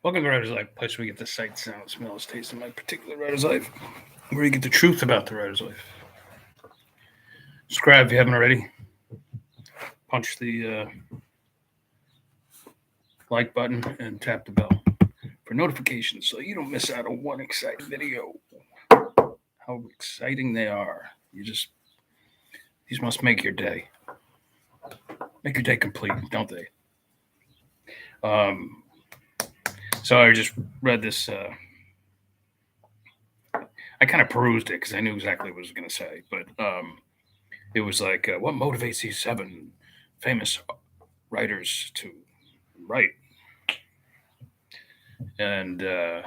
Welcome to Writer's Life, place where we get the sight, sound, smells, taste of my particular writer's life, where you get the truth about the writer's life. Subscribe if you haven't already. Punch the like button and tap the bell for notifications so you don't miss out on one exciting video. How exciting they are. These must make your day. Make your day complete, don't they? So I just read this. I kind of perused it because I knew exactly what I was going to say, but it was like, what motivates these 7 famous writers to write? And the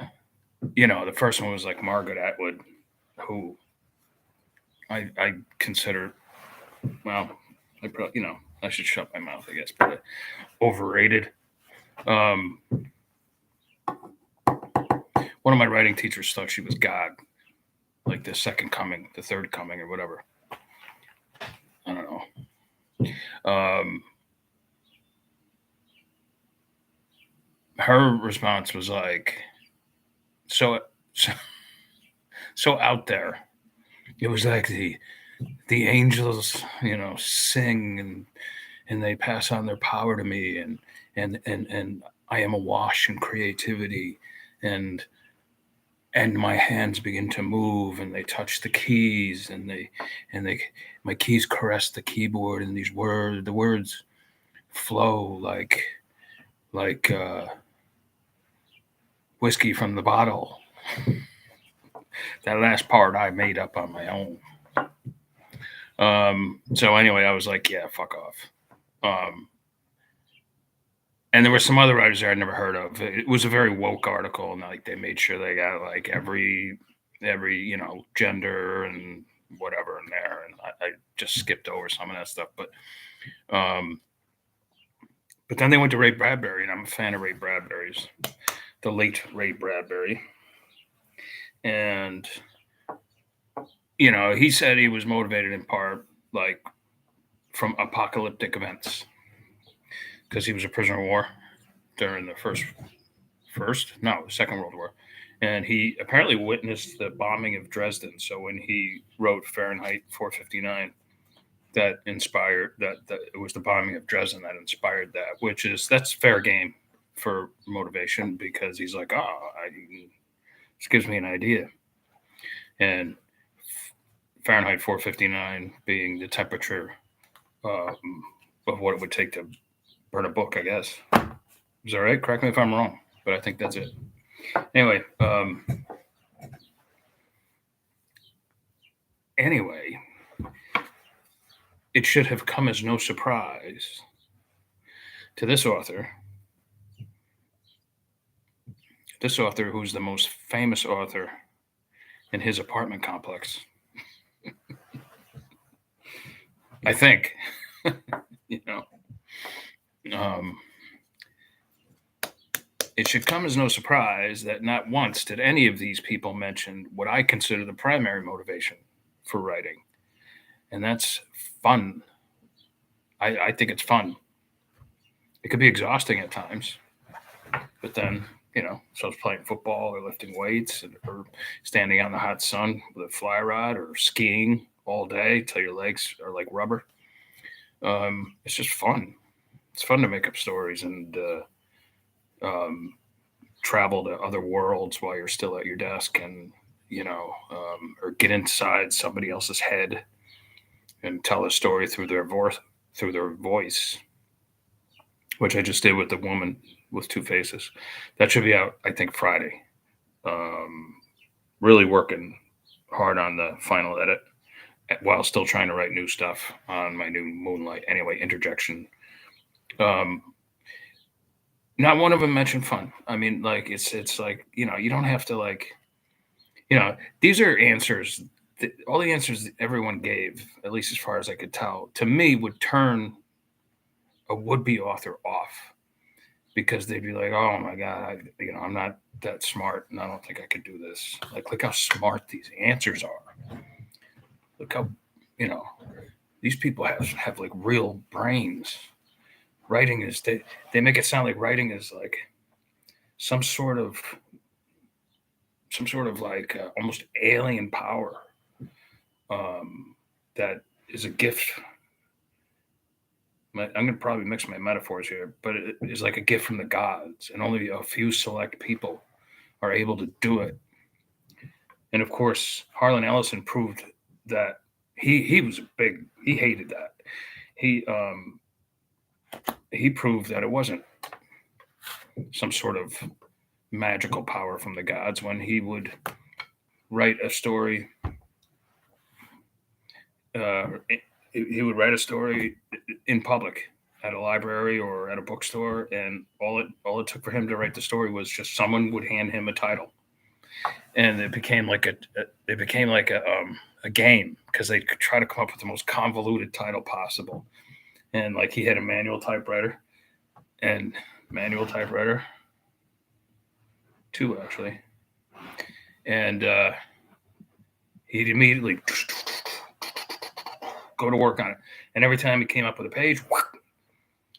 first one was like Margaret Atwood, who I consider, well, I probably, I should shut my mouth, I guess, but overrated. One of my writing teachers thought she was God, like the second coming, the third coming, or whatever. I don't know. Her response was like, so out there. It was like the angels, sing and they pass on their power to me, and I am awash in creativity, and my hands begin to move, and they touch the keys, and my keys caress the keyboard, and the words flow like whiskey from the bottle. That last part I made up on my own. So anyway, I was like, yeah, fuck off. And there were some other writers there I'd never heard of. It was a very woke article, and like they made sure they got like every gender and whatever in there, and I just skipped over some of that stuff. But then they went to Ray Bradbury, and I'm a fan of Ray Bradbury's, the late Ray Bradbury, and he said he was motivated in part like from apocalyptic events, because he was a prisoner of war during the Second World War. And he apparently witnessed the bombing of Dresden. So when he wrote Fahrenheit 459, that inspired that it was the bombing of Dresden that inspired that, that's fair game for motivation, because he's like, this gives me an idea. And Fahrenheit 459 being the temperature of what it would take to burn a book, I guess. Is that right? Correct me if I'm wrong, but I think that's it. Anyway, it should have come as no surprise to this author. This author, who's the most famous author in his apartment complex. I think, it should come as no surprise that not once did any of these people mention what I consider the primary motivation for writing. And that's fun. I think it's fun. It could be exhausting at times, but then, so I was playing football or lifting weights or standing out in the hot sun with a fly rod or skiing all day till your legs are like rubber. It's just fun. It's fun to make up stories and travel to other worlds while you're still at your desk, and or get inside somebody else's head and tell a story through their voice, which I just did with the woman with 2 faces. That should be out, I think, Friday. Really working hard on the final edit while still trying to write new stuff on my new Moonlight. Anyway, interjection. Not one of them mentioned fun. I mean, like, it's like, you don't have to, like, these are answers. All the answers that everyone gave, at least as far as I could tell, to me would turn a would-be author off, because they'd be like, oh my God, I'm not that smart, and I don't think I could do this. Like, look how smart these answers are. Look how, these people have like real brains. Writing is, they make it sound like writing is like some sort of like almost alien power that is a gift. I'm going to probably mix my metaphors here, but it is like a gift from the gods, and only a few select people are able to do it. And of course, Harlan Ellison proved that he was he hated that. He proved that it wasn't some sort of magical power from the gods when he would write a story. He would write a story in public at a library or at a bookstore, and all it took for him to write the story was just someone would hand him a title, and it became like a game because they could try to come up with the most convoluted title possible. And like he had a manual typewriter, two actually, and he'd immediately go to work on it. And every time he came up with a page,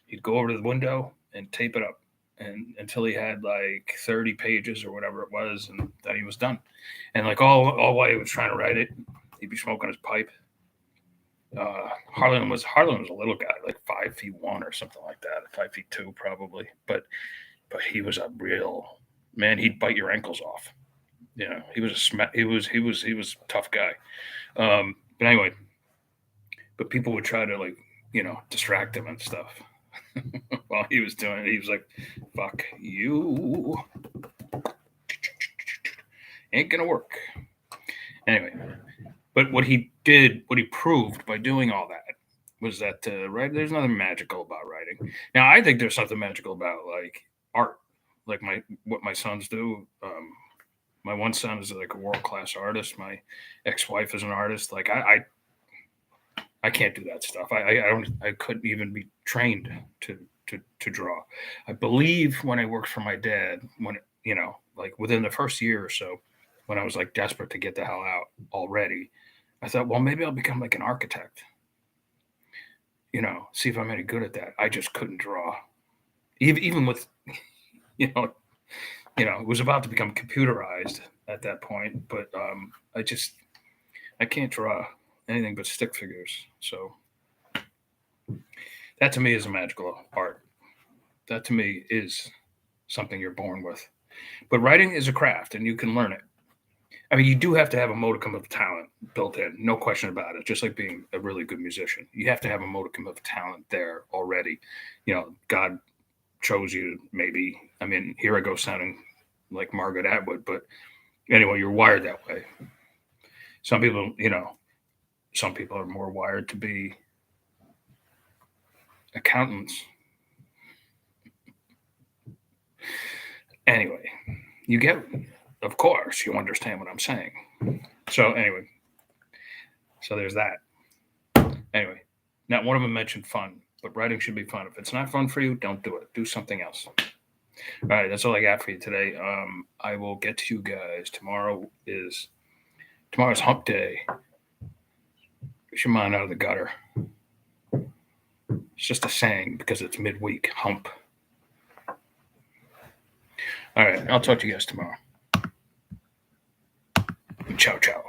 he'd go over to the window and tape it up, and until he had like 30 pages or whatever it was, and then he was done. And like all while he was trying to write it, he'd be smoking his pipe. Harlan was a little guy, like 5'1" or something like that, 5'2" probably. But he was a real man. He'd bite your ankles off. You know, he was a tough guy. But anyway, but people would try to like, distract him and stuff while he was doing it. He was like, "Fuck you, ain't gonna work." Anyway. But what he proved by doing all that was that there's nothing magical about writing. Now, I think there's something magical about like art, like what my sons do. My one son is like a world-class artist. My ex-wife is an artist. Like I can't do that stuff. I couldn't even be trained to draw. I believe when I worked for my dad, when like within the first year or so, when I was like desperate to get the hell out already, I thought, well, maybe I'll become like an architect. See if I'm any good at that. I just couldn't draw, even with, it was about to become computerized at that point. But I can't draw anything but stick figures. So that to me is a magical art. That to me is something you're born with. But writing is a craft, and you can learn it. I mean, you do have to have a modicum of talent built in, no question about it. Just like being a really good musician, you have to have a modicum of talent there already. God chose you, maybe. I mean, here I go sounding like Margaret Atwood, but anyway, you're wired that way. Some people are more wired to be accountants. Anyway, of course, you understand what I'm saying. So anyway, there's that. Anyway, not one of them mentioned fun, but writing should be fun. If it's not fun for you, don't do it. Do something else. All right, that's all I got for you today. I will get to you guys. Tomorrow's hump day. Get your mind out of the gutter. It's just a saying because it's midweek. Hump. All right, I'll talk to you guys tomorrow. Ciao, ciao.